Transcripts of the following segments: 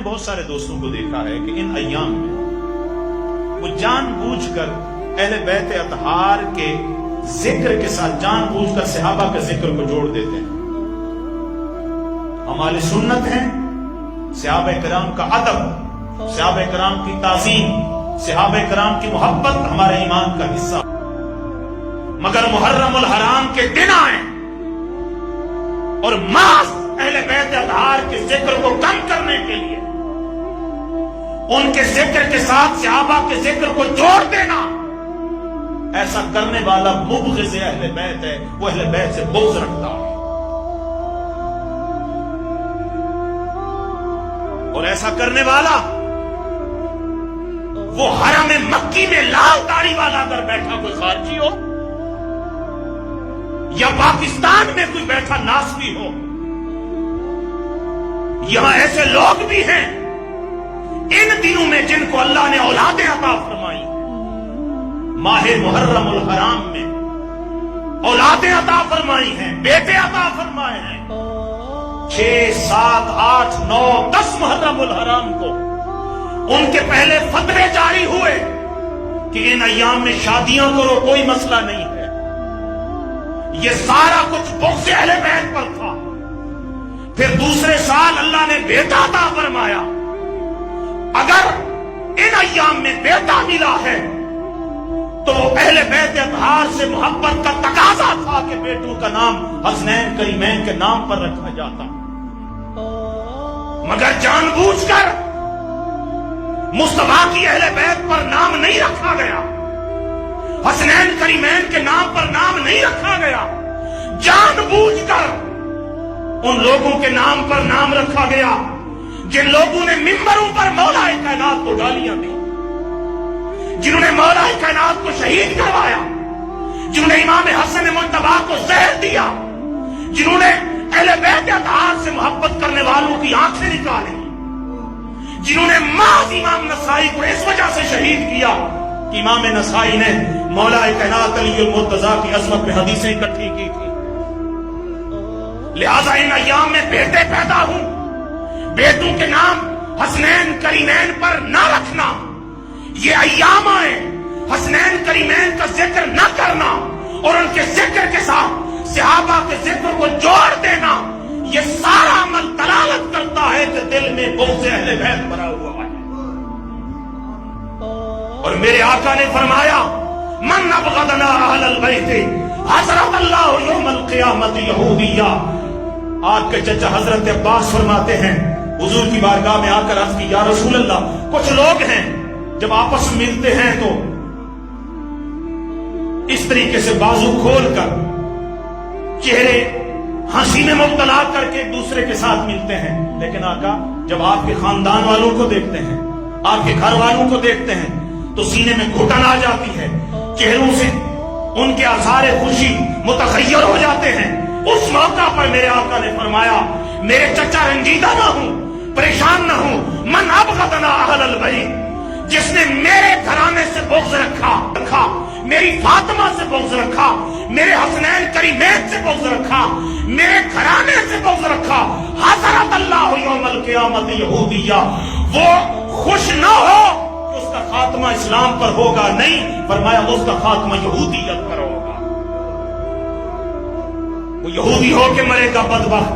بہت سارے دوستوں کو دیکھا ہے کہ ان ایام میں وہ جان بوجھ کر اہل بیت اطہار کے ذکر کے ساتھ جان بوجھ کر صحابہ کے ذکر کو جوڑ دیتے ہیں. ہماری سنت ہے صحابہ کرام کا ادب، صحابہ کرام کی تعظیم، صحابہ کرام کی محبت ہمارے ایمان کا حصہ. مگر محرم الحرام کے دن آئے اور محض اہل بیت اطہار کے ذکر کو کم کرنے کے لیے ان کے ذکر کے ساتھ صحابہ کے ذکر کو جوڑ دینا، ایسا کرنے والا مبغض اہل بیت ہے، وہ اہل بیت سے بغض رکھتا ہے. اور ایسا کرنے والا وہ حرم مکی میں لال داڑھی والا اگر بیٹھا کوئی خارجی ہو یا پاکستان میں کوئی بیٹھا ناسبی ہو، یہاں ایسے لوگ بھی ہیں ان دنوں میں جن کو اللہ نے اولادیں عطا فرمائی، ماہ محرم الحرام میں اولادیں عطا فرمائی ہیں، بیٹے عطا فرمائے ہیں. 6، 7، 8، 9، 10 محرم الحرام کو ان کے پہلے فتوے جاری ہوئے کہ ان ایام میں شادیاں کرو، کوئی مسئلہ نہیں ہے. یہ سارا کچھ بغض اہل بیت پر تھا. پھر دوسرے سال اللہ نے بیٹا عطا فرمایا. اگر ان ایام میں بیٹا ملا ہے تو اہل بیت اطہار سے محبت کا تقاضا تھا کہ بیٹوں کا نام حسنین کریمین کے نام پر رکھا جاتا، مگر جان بوجھ کر مصطفیٰ کی اہل بیت پر نام نہیں رکھا گیا، حسنین کریمین کے نام پر نام نہیں رکھا گیا. جان بوجھ کر ان لوگوں کے نام پر نام رکھا گیا جن لوگوں نے ممبروں پر مولا کائنات کو گالیاں دی، جنہوں نے مولا کائنات کو شہید کروایا، جنہوں نے امام حسن مجتبی کو زہر دیا، جنہوں نے اہل بیت اطہار سے محبت کرنے والوں کی آنکھیں نکالی، جنہوں نے محض امام نسائی کو اس وجہ سے شہید کیا کہ امام نسائی نے مولا کائنات علی المرتضیٰ کی عظمت میں حدیثیں اکٹھی کی تھی. لہذا ان ایام میں بیٹے پیدا ہوں، بیٹوں کے نام حسنین کریمین پر نہ رکھنا، یہ ایام آئے حسنین کریمین کا ذکر نہ کرنا اور ان کے ذکر کے ساتھ صحابہ کے ذکر کو جوڑ دینا، یہ سارا عمل دلالت کرتا ہے کہ دل میں بغض اہل بیت بھرا ہوا ہے. اور میرے آقا نے فرمایا من ابغضنا اہل البیت حضرت اللہ یوم القیامت یہودیہ. آپ کے چچا حضرت عباس فرماتے ہیں حضور کی بارگاہ میں آ کر عرض کی یا رسول اللہ، کچھ لوگ ہیں جب آپس میں ملتے ہیں تو اس طریقے سے بازو کھول کر چہرے ہنسی میں مبتلا کر کے ایک دوسرے کے ساتھ ملتے ہیں، لیکن آقا جب آپ کے خاندان والوں کو دیکھتے ہیں، آپ کے گھر والوں کو دیکھتے ہیں تو سینے میں گھٹن آ جاتی ہے، چہروں سے ان کے آثار خوشی متغیر ہو جاتے ہیں. اس موقع پر میرے آقا نے فرمایا میرے چچا رنجیدہ نہ ہوں، پریشان نہ ہوں. من ابغضنا اہل البیت، جس نے میرے گھرانے سے بغض رکھا، میری فاطمہ سے بغض رکھا، میرے حسنین کریمین سے بغض رکھا، میرے گھرانے سے بغض رکھا، حضرت اللہ یوم القیامت یہودیہ، وہ خوش نہ ہو کہ اس کا خاتمہ اسلام پر ہوگا، نہیں، فرمایا اس کا خاتمہ یہودیت پر ہوگا. وہ یہودی ہو کے مرے گا بدبخت.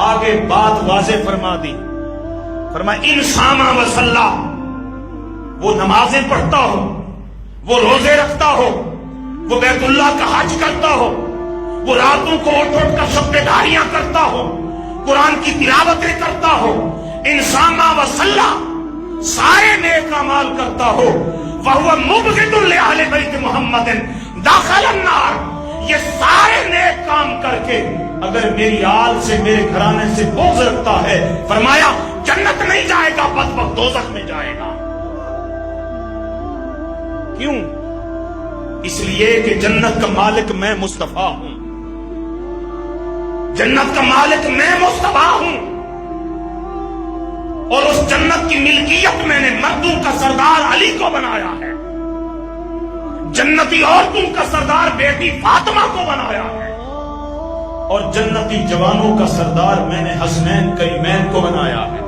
آگے بات واضح فرما دی، فرمایا ان ساما وصلہ، وہ نمازیں پڑھتا ہو، وہ روزے رکھتا ہو، وہ بیت اللہ کا حج کرتا ہو، وہ راتوں کو اٹھ اٹھ کر شب بیداریاں کرتا ہو، قرآن کی تلاوتیں کرتا ہو، ان ساما وصلہ، سارے نیک اعمال کرتا ہو، وَهُوَ مُبْغِضٌ لِأَهْلِ بَيْتِ مُحَمَّدٍ دَخَلَ النَّارِ، یہ سارے نیک کام کر کے اگر میری آل سے، میرے گھرانے سے بغض رکھتا ہے، فرمایا جنت نہیں جائے گا، بدبخت دوزخ میں جائے گا. کیوں؟ اس لیے کہ جنت کا مالک میں مصطفیٰ ہوں، جنت کا مالک میں مصطفیٰ ہوں، اور اس جنت کی ملکیت میں نے مردوں کا سردار علی کو بنایا ہے، جنتی عورتوں کا سردار بیٹی فاطمہ کو بنایا ہے، اور جنتی جوانوں کا سردار میں نے حسنین کریمین کو بنایا ہے.